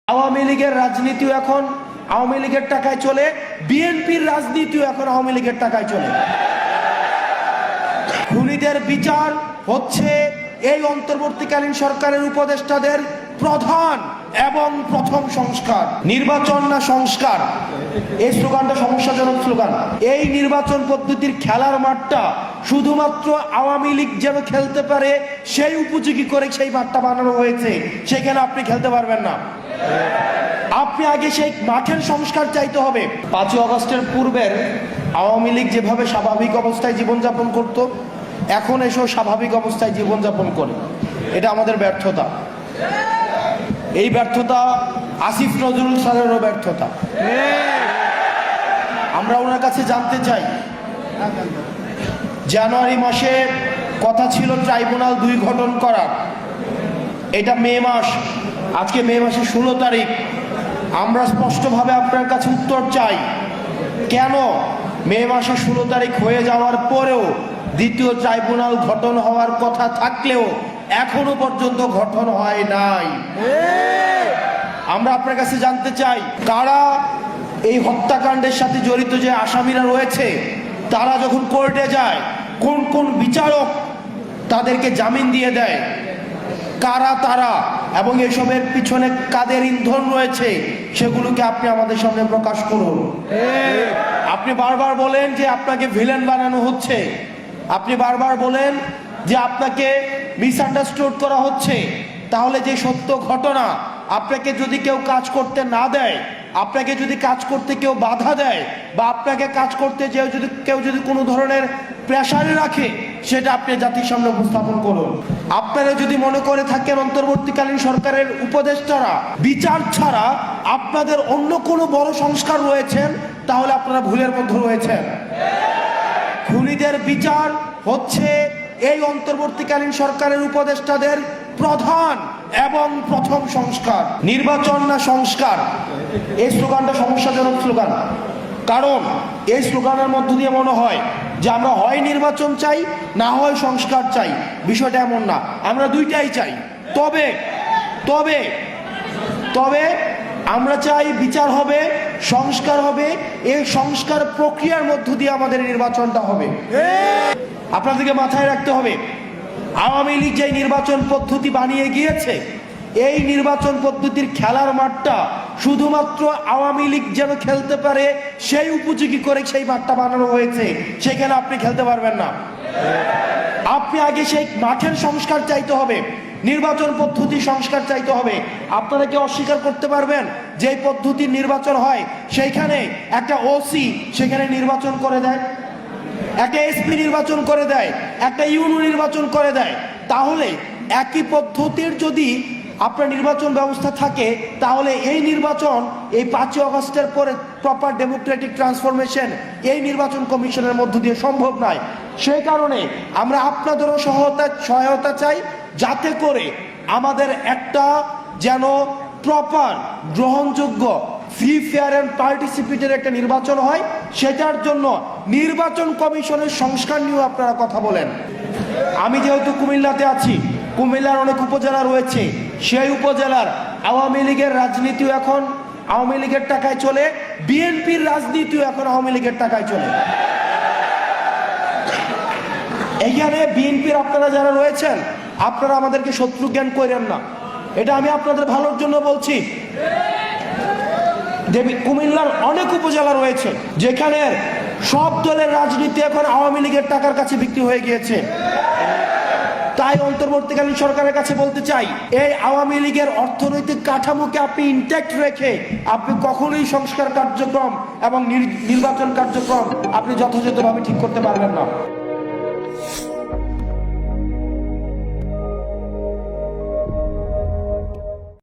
আওয়ামী লীগের রাজনীতিও এখন আওয়ামী লীগের টাকায় চলে, বিএনপির রাজনীতিও এখন আওয়ামী লীগের টাকায় চলে। খুনিদের বিচার হচ্ছে এই অন্তর্বর্তীকালীন সরকারের উপদেষ্টাদের প্রধান এবং প্রথম সংস্কার। নির্বাচন না সংস্কার, এই স্লোগানটা সমস্যাজনক স্লোগান। এই নির্বাচন পদ্ধতির খেলার মাঠটা শুধুমাত্র আওয়ামী লীগ যেন খেলতে পারে সেই উপযোগী করে সেই মাঠটা বানানো হয়েছে, সেখানে আপনি খেলতে পারবেন না। আপনি আগে সেই মাঠের সংস্কার চাইতে হবে। 5ই আগস্টের পূর্বের আওয়ামী লীগ যেভাবে স্বাভাবিক অবস্থায় জীবনযাপন করত, এখন এসেও স্বাভাবিক অবস্থায় জীবনযাপন করে, এটা আমাদের ব্যর্থতা। এই ব্যর্থতা আসিফ নজরুল স্যারেরও ব্যর্থতা। আমরা ওনার কাছে জানতে চাই, জানুয়ারি মাসে কথা ছিল ট্রাইব্যুনাল 2 গঠন করার, এটা মে মাস, আজকে মে মাসের 16 তারিখ। আমরা স্পষ্টভাবে আপনার কাছে উত্তর চাই, কেন মে মাসে 16 তারিখ হয়ে যাওয়ার পরেও দ্বিতীয় ট্রাইব্যুনাল গঠন হওয়ার কথা থাকলেও এখনো পর্যন্ত গঠন হয় নাই? আমরা আপনার কাছে জানতে চাই, কারা এই হত্যাকাণ্ডের সাথে জড়িত যে আসামিরা রয়েছে, তারা যখন কোর্টে যায় কোন কোন বিচারক তাদেরকে জামিন দিয়ে দেয়, কারা তারা এবং এসবের পিছনে কাদের ইন্ধন রয়েছে, সেগুলোকে আপনি আমাদের সামনে প্রকাশ করুন। আপনি বারবার বলেন যে আপনাকে ভিলেন বানানো হচ্ছে, আপনি বারবার বলেন যে আপনাকে মিসআন্ডারস্টুড করা হচ্ছে। তাহলে যে সত্য ঘটনা, আপনাকে যদি কেউ কাজ করতে না দেয়, আপনাকে যদি কাজ করতে কেউ বাধা দেয়, বা আপনাকে কাজ করতে কেউ যদি কোনো ধরনের প্রেশারে রাখে, সেটা আপনি জাতির সামনে উপস্থাপন করুন। আপনারা যদি মনে করে থাকেন অন্তর্বর্তীকালীন সরকারের উপদেষ্টারা বিচার ছাড়া আপনাদের অন্য কোনো বড় সংস্কার রয়েছেন, তাহলে আপনারা ভুলের মধ্যে রয়েছেন। খুনিদের বিচার হচ্ছে এই অন্তর্বর্তীকালীন সরকারের উপদেষ্টাদের প্রধান এবং প্রথম সংস্কার। নির্বাচন না সংস্কার, এই স্লোগানটা সমস্যাজনক স্লোগান। কারণ এই স্লোগানের মধ্য দিয়ে মনে হয় যে আমরা হয় নির্বাচন চাই, না হয় সংস্কার চাই। বিষয়টা এমন না, আমরা দুইটাই চাই। তবে তবে তবে আমরা চাই বিচার হবে, সংস্কার হবে। এই সংস্কার প্রক্রিয়ার মধ্য দিয়ে আমাদের নির্বাচনটা হবে। আপনাদেরকে মাথায় রাখতে হবে, আওয়ামী লীগ যে নির্বাচন পদ্ধতি বানিয়ে গিয়েছে, এই নির্বাচন পদ্ধতির খেলার মাঠটা শুধুমাত্র আওয়ামী লীগ যেন খেলতে পারে সেই উপযোগী করে সেই মাঠটা বানানো হয়েছে, সেখানে আপনি খেলতে পারবেন না। আপনি আগে সেই মাঠের সংস্কার চাইতে হবে, নির্বাচন পদ্ধতি সংস্কার চাইতে হবে। আপনারা কি অস্বীকার করতে পারবেন যে এই পদ্ধতির নির্বাচন হয়, সেইখানে একটা ওসি সেখানে নির্বাচন করে দেয়, একটা এসপি নির্বাচন করে দেয়, একটা ইউনো নির্বাচন করে দেয়? তাহলে একই পদ্ধতির যদি আপনার নির্বাচন ব্যবস্থা থাকে, তাহলে এই নির্বাচন এই 5ই আগস্টের পরে প্রপার ডেমোক্রেটিক ট্রান্সফরমেশন এই নির্বাচন কমিশনের মধ্য দিয়ে সম্ভব নয়। সেই কারণে আমরা আপনাদেরও সহায়তা চাই, যাতে করে আমাদের একটা যেন প্রপার গ্রহণযোগ্য ফ্রি ফেয়ার অ্যান্ড পার্টিসিপেটের একটা নির্বাচন হয়। সেটার জন্য নির্বাচন কমিশনের সংস্কার নিয়েও আপনারা কথা বলেন। আমি যেহেতু কুমিল্লাতে আছি, কুমিল্লার অনেক উপজেলা রয়েছে, সেই উপজেলার আওয়ামী লীগের রাজনীতিও এখন আওয়ামী লীগের টাকায় চলে, বিএনপির রাজনীতিও এখন আওয়ামী লীগের টাকায় চলে। এখানে বিএনপির আপনারা যারা রয়েছেন, আপনারা আমাদেরকে শত্রু জ্ঞান করেন না, এটা আমি আপনাদের ভালোর জন্য বলছি। কুমিল্লার অনেক উপজেলা রয়েছে যেখানে সব দলের রাজনীতি এখন আওয়ামী লীগের টাকার কাছে বিক্রি হয়ে গিয়েছে। তাই অন্তর্বর্তীকালীন সরকারের কাছে বলতে চাই, এই আওয়ামী লীগের অর্থনৈতিক কাঠামোকে আপনি ইনট্যাক্ট রেখে আপনি কখনোই সংস্কার কার্যক্রম এবং নির্বাচন কার্যক্রম আপনি যথাযথভাবে ঠিক করতে পারবেন না।